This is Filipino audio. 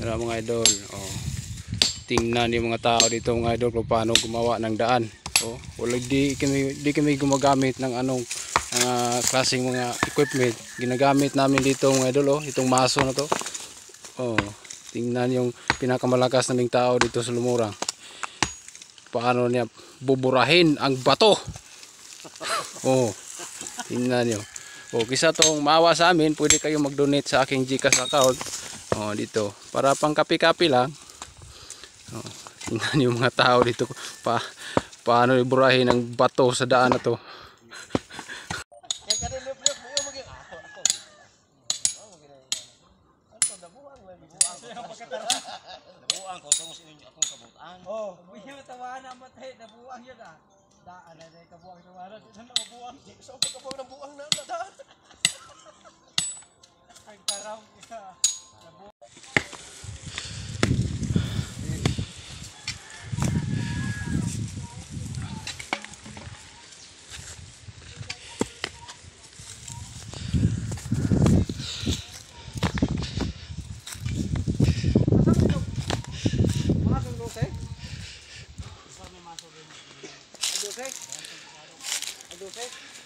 Tara mga idol. Oh. Tingnan yung mga tao dito mga idol kung paano gumawa ng daan. Oh, wala di kami gumagamit ng anong klaseng mga equipment. Ginagamit namin dito mga idol, oh, itong maso na to. Oh, tingnan yung pinakamalakas naming tao dito sa Lumurang. Paano niya buburahin ang bato. Oh, tingnan niyo. Oh, kisa tong maawa sa amin, pwede kayo mag-donate sa aking GCash account. Oh, dito para pang kapi-kapi lang. Oh, tingnan yung mga tao dito paano iburahin ang bato sa daan na to. Nabuang ko tungos inyo akong kabutan. Oh, biyo tawana matay nabuang yun ah. Daan na day kabuang tawana, saan na mabuang? Sa upo kabuang ng buang na daan. Ang taraw isa. Adusay?